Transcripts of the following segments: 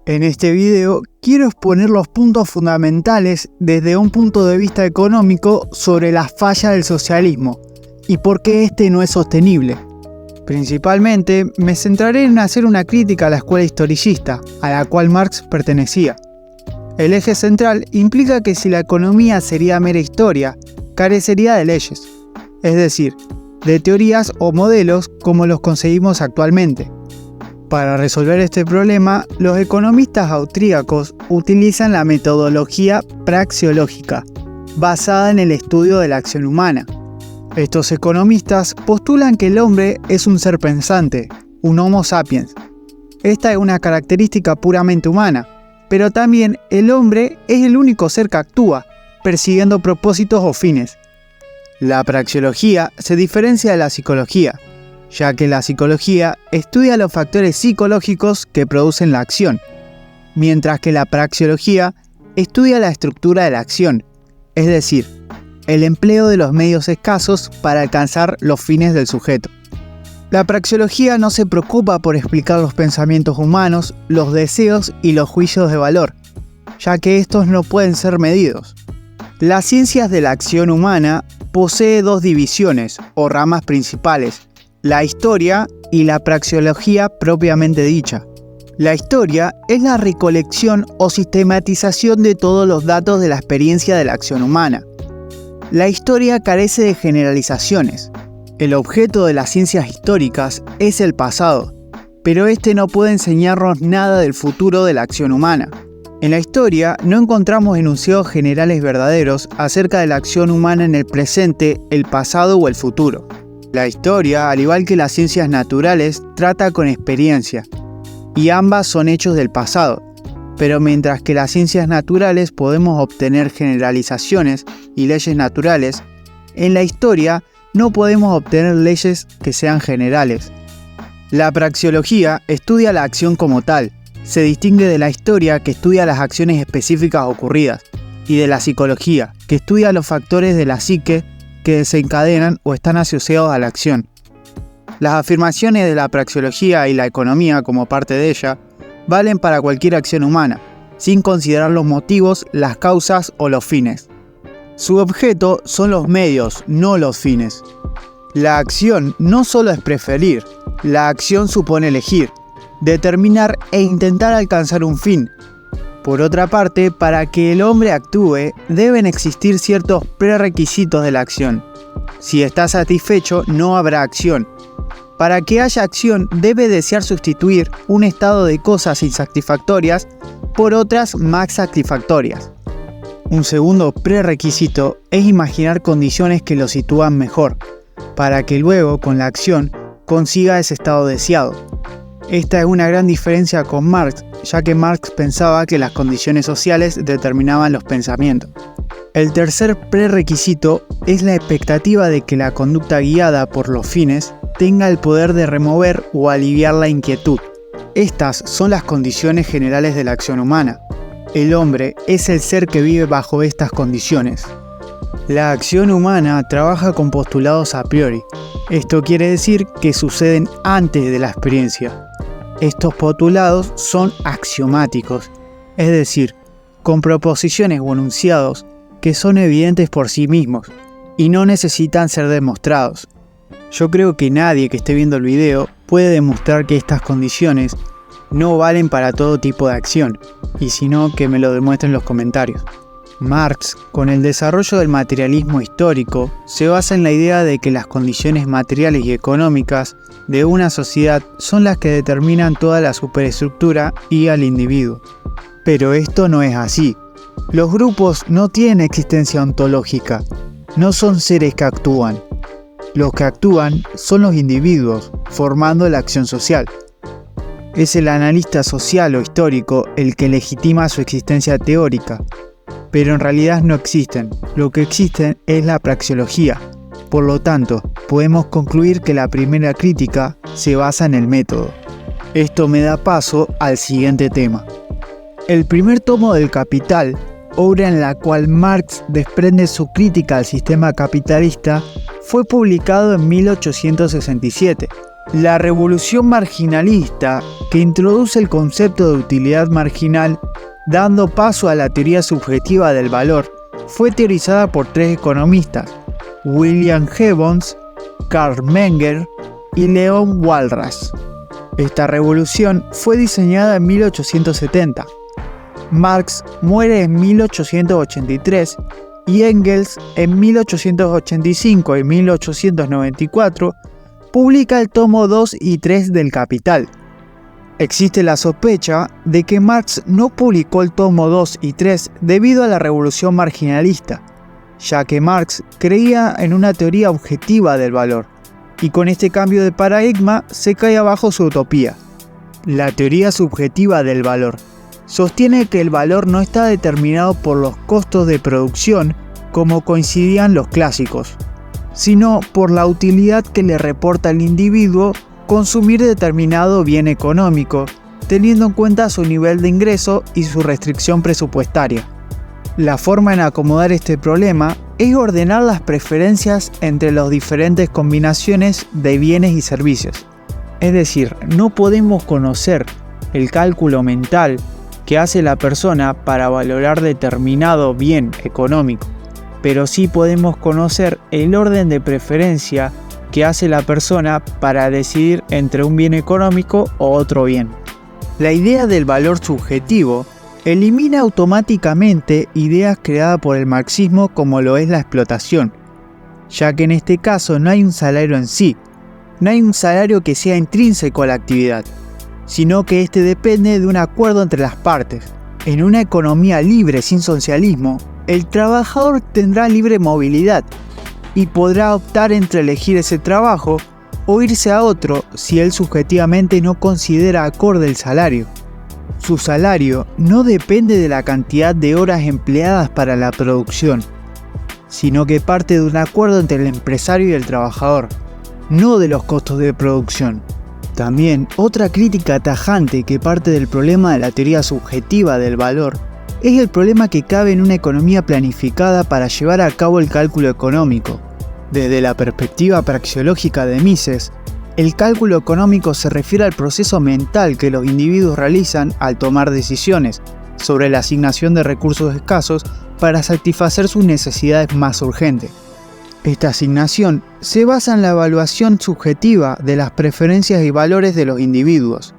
En este video quiero exponer los puntos fundamentales desde un punto de vista económico sobre la falla del socialismo y por qué este no es sostenible. Principalmente me centraré en hacer una crítica a la escuela historicista, a la cual Marx pertenecía. El eje central implica que si la economía sería mera historia, carecería de leyes, es decir, de teorías o modelos como los conseguimos actualmente. Para resolver este problema, los economistas austríacos utilizan la metodología praxeológica, basada en el estudio de la acción humana. Estos economistas postulan que el hombre es un ser pensante, un Homo sapiens. Esta es una característica puramente humana, pero también el hombre es el único ser que actúa, persiguiendo propósitos o fines. La praxeología se diferencia de la psicología, ya que la psicología estudia los factores psicológicos que producen la acción, mientras que la praxeología estudia la estructura de la acción, es decir, el empleo de los medios escasos para alcanzar los fines del sujeto. La praxeología no se preocupa por explicar los pensamientos humanos, los deseos y los juicios de valor, ya que estos no pueden ser medidos. Las ciencias de la acción humana posee dos divisiones o ramas principales: la historia y la praxeología propiamente dicha. La historia es la recolección o sistematización de todos los datos de la experiencia de la acción humana. La historia carece de generalizaciones. El objeto de las ciencias históricas es el pasado, pero este no puede enseñarnos nada del futuro de la acción humana. En la historia no encontramos enunciados generales verdaderos acerca de la acción humana en el presente, el pasado o el futuro. La historia, al igual que las ciencias naturales, trata con experiencia, y ambas son hechos del pasado, pero mientras que las ciencias naturales podemos obtener generalizaciones y leyes naturales, en la historia no podemos obtener leyes que sean generales. La praxeología estudia la acción como tal, se distingue de la historia, que estudia las acciones específicas ocurridas, y de la psicología, que estudia los factores de la psique que desencadenan o están asociados a la acción. Las afirmaciones de la praxeología y la economía como parte de ella valen para cualquier acción humana, sin considerar los motivos, las causas o los fines. Su objeto son los medios, no los fines. La acción no solo es preferir, la acción supone elegir, determinar e intentar alcanzar un fin. Por otra parte, para que el hombre actúe, deben existir ciertos prerequisitos de la acción. Si está satisfecho, no habrá acción. Para que haya acción, debe desear sustituir un estado de cosas insatisfactorias por otras más satisfactorias. Un segundo prerequisito es imaginar condiciones que lo sitúan mejor, para que luego, con la acción, consiga ese estado deseado. Esta es una gran diferencia con Marx, ya que Marx pensaba que las condiciones sociales determinaban los pensamientos. El tercer prerequisito es la expectativa de que la conducta guiada por los fines tenga el poder de remover o aliviar la inquietud. Estas son las condiciones generales de la acción humana. El hombre es el ser que vive bajo estas condiciones. La acción humana trabaja con postulados a priori. Esto quiere decir que suceden antes de la experiencia. Estos postulados son axiomáticos, es decir, con proposiciones o enunciados que son evidentes por sí mismos y no necesitan ser demostrados. Yo creo que nadie que esté viendo el video puede demostrar que estas condiciones no valen para todo tipo de acción, y si no, que me lo demuestren en los comentarios. Marx, con el desarrollo del materialismo histórico, se basa en la idea de que las condiciones materiales y económicas de una sociedad son las que determinan toda la superestructura y al individuo. Pero esto no es así. Los grupos no tienen existencia ontológica, no son seres que actúan. Los que actúan son los individuos, formando la acción social. Es el analista social o histórico el que legitima su existencia teórica, pero en realidad no existen. Lo que existe es la praxeología. Por lo tanto, podemos concluir que la primera crítica se basa en el método. Esto me da paso al siguiente tema. El primer tomo del Capital, obra en la cual Marx desprende su crítica al sistema capitalista, fue publicado en 1867. La revolución marginalista, que introduce el concepto de utilidad marginal, dando paso a la teoría subjetiva del valor, fue teorizada por tres economistas: William Gibbons, Carl Menger y Leon Walras. Esta revolución fue diseñada en 1870. Marx muere en 1883 y Engels en 1885 y 1894 publica el tomo 2 y 3 del Capital. Existe la sospecha de que Marx no publicó el tomo 2 y 3 debido a la revolución marginalista, ya que Marx creía en una teoría objetiva del valor, y con este cambio de paradigma se cae abajo su utopía. La teoría subjetiva del valor sostiene que el valor no está determinado por los costos de producción, como coincidían los clásicos, sino por la utilidad que le reporta al individuo consumir determinado bien económico, teniendo en cuenta su nivel de ingreso y su restricción presupuestaria. La forma en acomodar este problema es ordenar las preferencias entre las diferentes combinaciones de bienes y servicios. Es decir, no podemos conocer el cálculo mental que hace la persona para valorar determinado bien económico, pero sí podemos conocer el orden de preferencia que hace la persona para decidir entre un bien económico o otro bien. La idea del valor subjetivo elimina automáticamente ideas creadas por el marxismo como lo es la explotación, ya que en este caso no hay un salario en sí, no hay un salario que sea intrínseco a la actividad, sino que este depende de un acuerdo entre las partes. En una economía libre sin socialismo, el trabajador tendrá libre movilidad y podrá optar entre elegir ese trabajo o irse a otro si él subjetivamente no considera acorde el salario. Su salario no depende de la cantidad de horas empleadas para la producción, sino que parte de un acuerdo entre el empresario y el trabajador, no de los costos de producción. También, otra crítica tajante que parte del problema de la teoría subjetiva del valor es el problema que cabe en una economía planificada para llevar a cabo el cálculo económico. Desde la perspectiva praxeológica de Mises, el cálculo económico se refiere al proceso mental que los individuos realizan al tomar decisiones sobre la asignación de recursos escasos para satisfacer sus necesidades más urgentes. Esta asignación se basa en la evaluación subjetiva de las preferencias y valores de los individuos,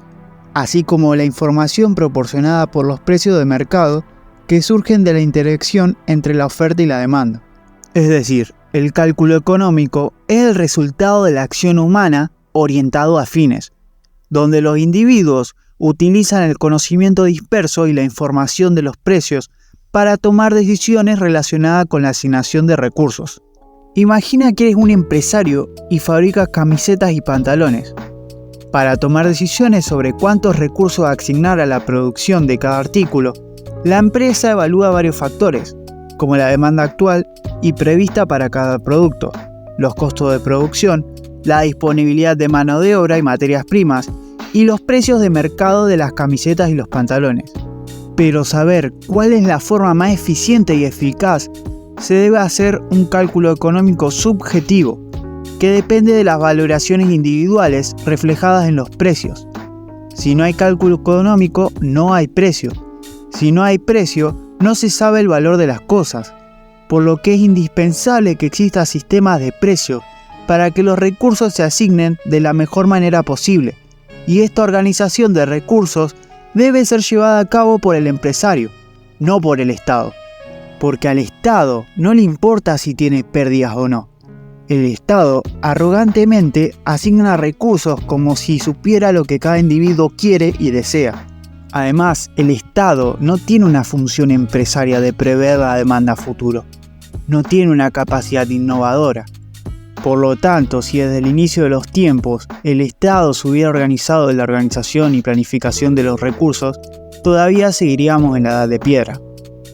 así como la información proporcionada por los precios de mercado que surgen de la interacción entre la oferta y la demanda. Es decir, el cálculo económico es el resultado de la acción humana orientado a fines, donde los individuos utilizan el conocimiento disperso y la información de los precios para tomar decisiones relacionadas con la asignación de recursos. Imagina que eres un empresario y fabricas camisetas y pantalones. Para tomar decisiones sobre cuántos recursos asignar a la producción de cada artículo, la empresa evalúa varios factores, como la demanda actual y prevista para cada producto, los costos de producción, la disponibilidad de mano de obra y materias primas, y los precios de mercado de las camisetas y los pantalones. Pero saber cuál es la forma más eficiente y eficaz se debe hacer un cálculo económico subjetivo, que depende de las valoraciones individuales reflejadas en los precios. Si no hay cálculo económico, no hay precio. Si no hay precio, no se sabe el valor de las cosas, por lo que es indispensable que existan sistemas de precios para que los recursos se asignen de la mejor manera posible, y esta organización de recursos debe ser llevada a cabo por el empresario, no por el Estado, porque al Estado no le importa si tiene pérdidas o no. El Estado arrogantemente asigna recursos como si supiera lo que cada individuo quiere y desea. Además, el Estado no tiene una función empresaria de prever la demanda a futuro. No tiene una capacidad innovadora. Por lo tanto, si desde el inicio de los tiempos el Estado se hubiera organizado en la organización y planificación de los recursos, todavía seguiríamos en la Edad de Piedra,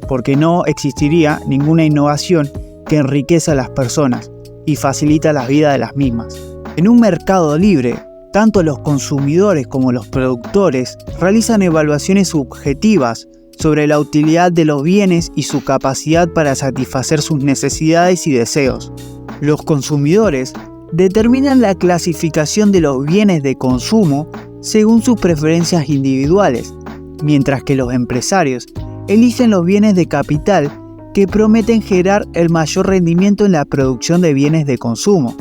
porque no existiría ninguna innovación que enriquezca a las personas y facilita la vida de las mismas. En un mercado libre, tanto los consumidores como los productores realizan evaluaciones subjetivas sobre la utilidad de los bienes y su capacidad para satisfacer sus necesidades y deseos. Los consumidores determinan la clasificación de los bienes de consumo según sus preferencias individuales, mientras que los empresarios eligen los bienes de capital que prometen generar el mayor rendimiento en la producción de bienes de consumo.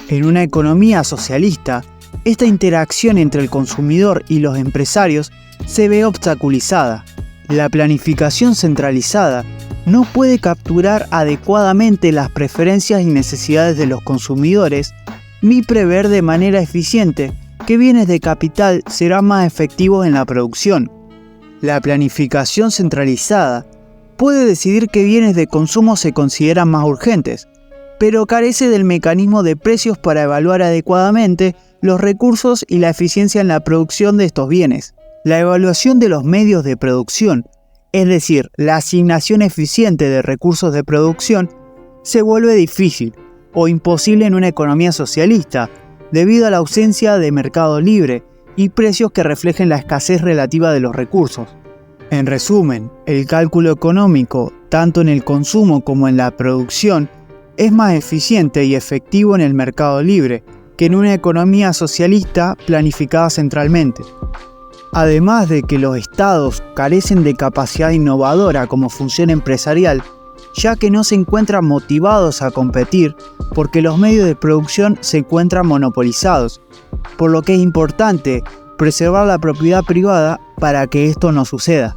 En una economía socialista, esta interacción entre el consumidor y los empresarios se ve obstaculizada. La planificación centralizada no puede capturar adecuadamente las preferencias y necesidades de los consumidores, ni prever de manera eficiente qué bienes de capital serán más efectivos en la producción. La planificación centralizada puede decidir qué bienes de consumo se consideran más urgentes, pero carece del mecanismo de precios para evaluar adecuadamente los recursos y la eficiencia en la producción de estos bienes. La evaluación de los medios de producción, es decir, la asignación eficiente de recursos de producción, se vuelve difícil o imposible en una economía socialista, debido a la ausencia de mercado libre y precios que reflejen la escasez relativa de los recursos. En resumen, el cálculo económico, tanto en el consumo como en la producción, es más eficiente y efectivo en el mercado libre que en una economía socialista planificada centralmente. Además de que los estados carecen de capacidad innovadora como función empresarial, ya que no se encuentran motivados a competir porque los medios de producción se encuentran monopolizados, por lo que es importante preservar la propiedad privada para que esto no suceda.